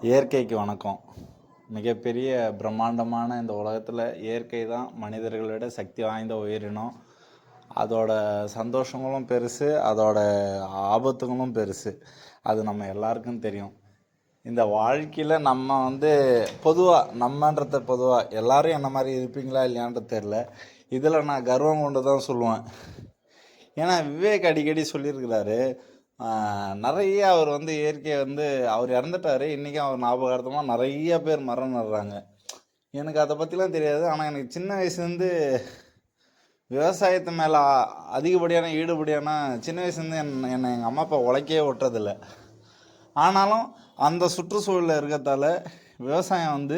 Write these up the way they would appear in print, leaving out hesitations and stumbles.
இயற்கைக்கு வணக்கம். மிகப்பெரிய பிரம்மாண்டமான இந்த உலகத்தில் இயற்கை தான் மனிதர்களை விட சக்தி வாய்ந்த உயிரினம். அதோட சந்தோஷங்களும் பெருசு, அதோட ஆபத்துகளும் பெருசு. அது நம்ம எல்லாருக்கும் தெரியும். இந்த வாழ்க்கையில் நம்ம பொதுவாக எல்லோரும் என்ன மாதிரி இருப்பீங்களா இல்லையான்றது தெரில. இதில் நான் கர்வம் கொண்டு தான் சொல்லுவேன். ஏன்னா விவேக் அடிக்கடி சொல்லியிருக்கிறாரு, நிறைய அவர் இயற்கையை அவர் இறந்துட்டார். இன்றைக்கும் அவர் ஞாபகார்த்தமாக நிறைய பேர் மரம் நடுறாங்க. எனக்கு அதை பற்றிலாம் தெரியாது. ஆனால் எனக்கு சின்ன வயசுலேருந்து விவசாயத்து மேலே அதிகப்படியான ஈடுபடியான சின்ன வயசுலேருந்து என்னை எங்கள் அம்மா அப்பா உழைக்கவே விட்டுறதில்லை. ஆனாலும் அந்த சுற்றுச்சூழலில் இருக்கிறதால விவசாயம்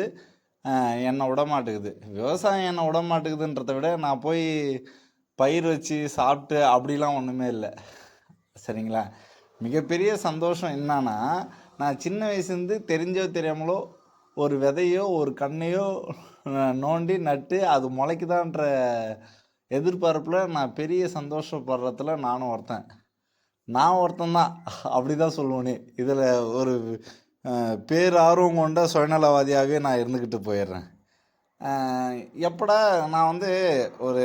என்னை விடமாட்டுக்குது. விவசாயம் என்னை விடமாட்டுக்குதுன்றதை விட நான் போய் பயிர் வச்சு சாப்பிட்டு அப்படிலாம் ஒன்றுமே இல்லை. சரிங்களா? மிகப்பெரிய சந்தோஷம் என்னன்னா, நான் சின்ன வயசுலேருந்து தெரிஞ்சோ தெரியாமலோ ஒரு விதையோ ஒரு கண்ணையோ நோண்டி நட்டு அது முளைக்குதான்ற எதிர்பார்ப்பில் நான் பெரிய சந்தோஷப்படுறதுல நானும் ஒருத்தன் தான். அப்படி தான் சொல்லுவேனே. இதில் ஒரு பேர் ஆர்வம் கொண்ட சுயநலவாதியாகவே நான் இருந்துக்கிட்டு போயிடுறேன். எப்படா நான் ஒரு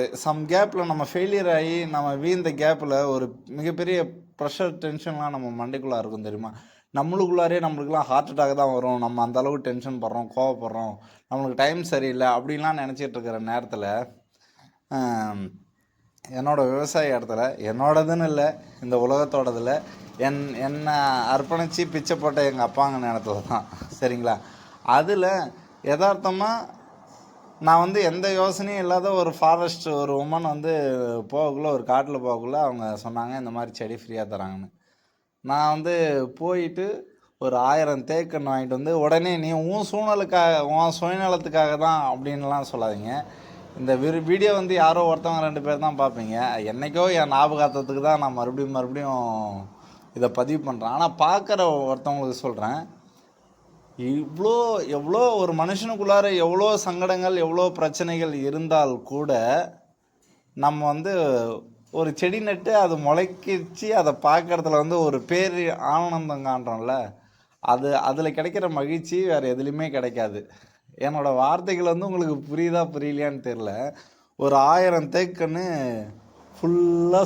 கேப்பில் நம்ம ஃபெயிலியர் ஆகி நம்ம வீழ்ந்த கேப்பில் ஒரு மிகப்பெரிய ப்ரெஷர் டென்ஷன்லாம் நம்ம மண்டைக்குள்ளே இருக்கும் தெரியுமா? நம்மளுக்குலாம் ஹார்ட் அட்டாக் தான் வரும். நம்ம அந்தளவுக்கு டென்ஷன் படுறோம், கோவப்படுறோம், நம்மளுக்கு டைம் சரியில்லை அப்படின்லாம் நினச்சிட்டு இருக்கிற நேரத்தில் என்னோடய விவசாய இடத்துல, என்னோடதுன்னு இல்லை இந்த உலகத்தோடதில் என்னை அர்ப்பணித்து பிச்சை போட்ட எங்கள் அப்பாங்க நேரத்தில் தான். சரிங்களா? அதில் யதார்த்தமாக நான் எந்த யோசனையும் இல்லாத ஒரு ஃபாரஸ்ட் ஒரு உமன் போகக்குள்ளே ஒரு காட்டில் போகக்குள்ளே அவங்க சொன்னாங்க இந்த மாதிரி செடி ஃப்ரீயாக தராங்கன்னு. நான் போயிட்டு ஒரு 1000 தேக்கன்று வாங்கிட்டு உடனே நீ உன் சுயநலத்துக்காக தான் அப்படின்லாம் சொல்லாதீங்க. இந்த வீடியோ யாரோ ஒருத்தவங்க 2 பேர் தான் பார்ப்பீங்க. என்றைக்கோ என் ஞாபகார்த்தத்துக்கு தான் நான் மறுபடியும் இதை பதிவு பண்ணுறேன். ஆனால் பார்க்குற ஒருத்தவங்களுக்கு சொல்கிறேன், எவ்வளோ ஒரு மனுஷனுக்குள்ளார எவ்வளோ சங்கடங்கள் எவ்வளோ பிரச்சனைகள் இருந்தால் கூட நம்ம ஒரு செடி நட்டு அது முளைக்கிச்சு அதை பார்க்குறதுல ஒரு பேர் ஆனந்தம் காண்றோம்ல, அதில் கிடைக்கிற மகிழ்ச்சி வேறு எதுலேயுமே கிடைக்காது. என்னோடய வார்த்தைகள் உங்களுக்கு புரியுதா புரியலையான்னு தெரில. ஒரு 1000 தேக்கன்று ஃபுல்லாக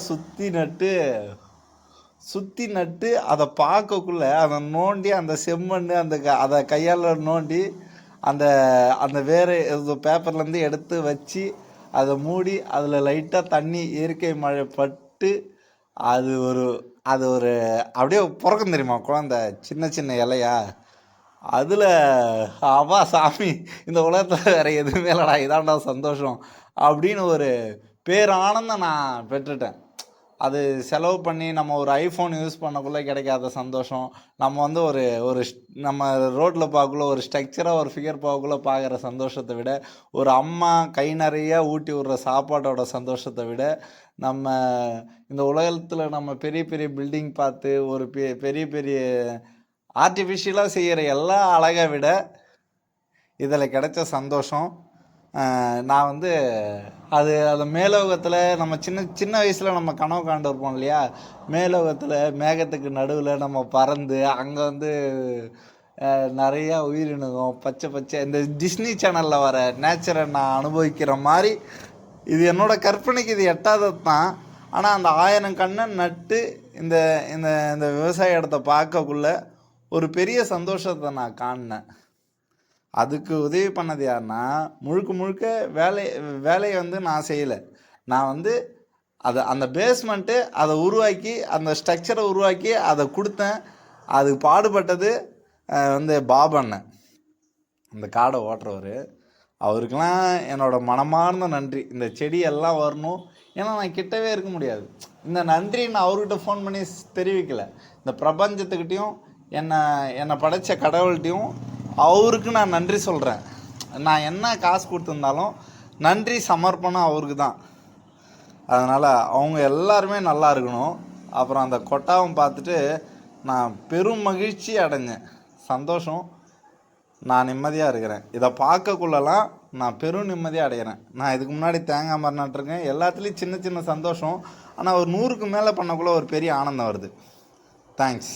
சுற்றி நட்டு அதை பார்க்கக்குள்ளே அதை நோண்டி அந்த செம்மண் அதை கையால் நோண்டி அந்த வேறு பேப்பர்லேருந்து எடுத்து வச்சு அதை மூடி அதில் லைட்டாக தண்ணி இயற்கை மழை பட்டு அது ஒரு அப்படியே பிறக்கும் தெரியுமா குழந்தை, சின்ன சின்ன இலையா. அதில் அவா சாமி இந்த உலகத்தில் வேறு எதுவுமே இல்லைடா, இதான்டா சந்தோஷம் அப்படின்னு ஒரு பேரானந்தம் நான் பெற்றுட்டேன். அது செலவு பண்ணி நம்ம ஒரு ஐஃபோன் யூஸ் பண்ணக்குள்ளே கிடைக்காத சந்தோஷம், நம்ம நம்ம ரோட்டில் பார்க்கக்குள்ள ஒரு ஸ்ட்ரக்சராக ஒரு ஃபிகர் பார்க்கக்குள்ளே பார்க்குற சந்தோஷத்தை விட, ஒரு அம்மா கை நிறைய ஊட்டி விடுற சாப்பாட்டோட சந்தோஷத்தை விட, நம்ம இந்த உலகத்தில் நம்ம பெரிய பெரிய பில்டிங் பார்த்து ஒரு பெரிய பெரிய ஆர்டிஃபிஷியலாக செய்கிற எல்லா அழகை விட இதில் கிடைச்ச சந்தோஷம். நான் அது மேலோகத்தில் நம்ம சின்ன வயசில் நம்ம கனவு காண்டு இருப்போம் இல்லையா? மேலோகத்தில் மேகத்துக்கு நடுவில் நம்ம பறந்து அங்கே நிறையா உயிரினகம் பச்சை இந்த டிஸ்னி சேனலில் வர நேச்சரை நான் அனுபவிக்கிற மாதிரி இது என்னோடய கற்பனைக்கு இது எட்டாதது தான். ஆனால் அந்த 1000 கண்ணை நட்டு இந்த இந்த விவசாய இடத்த பார்க்கக்குள்ள ஒரு பெரிய சந்தோஷத்தை நான் காணினேன். அதுக்கு உதவி பண்ணது யாருன்னா, முழுக்க வேலையை நான் செய்யலை. நான் அந்த பேஸ்மெண்ட்டு அதை உருவாக்கி அந்த ஸ்ட்ரக்சரை உருவாக்கி அதை கொடுத்தேன். அதுக்கு பாடுபட்டது பாபண்ணன், அந்த காடை ஓட்டுறவர். அவருக்கெல்லாம் என்னோடய மனமார்ந்த நன்றி. இந்த செடியெல்லாம் வரணும், ஏன்னா நான் கிட்டவே இருக்க முடியாது. இந்த நன்றி நான் அவர்கிட்ட ஃபோன் பண்ணி தெரிவிக்கலை. இந்த பிரபஞ்சத்துக்கிட்டையும் என்னை படைத்த கடவுள்கிட்டையும் அவருக்கு நான் நன்றி சொல்கிறேன். நான் என்ன காசு கொடுத்துருந்தாலும் நன்றி சமர்ப்பணம் அவருக்கு தான். அதனால் அவங்க எல்லாருமே நல்லா இருக்கணும். அப்புறம் அந்த கொட்டாவும் பார்த்துட்டு நான் பெரும் மகிழ்ச்சி அடைஞ்சேன். சந்தோஷம், நான் நிம்மதியாக இருக்கிறேன். இதை பார்க்கக்குள்ளலாம் நான் பெரும் நிம்மதியாக அடைகிறேன். நான் இதுக்கு முன்னாடி தேங்காய் மரம் நட்டுருக்கேன். எல்லாத்துலேயும் சின்ன சின்ன சந்தோஷம். ஆனால் ஒரு 100க்கு மேலே பண்ணக்குள்ளே ஒரு பெரிய ஆனந்தம் வருது. தேங்க்ஸ்.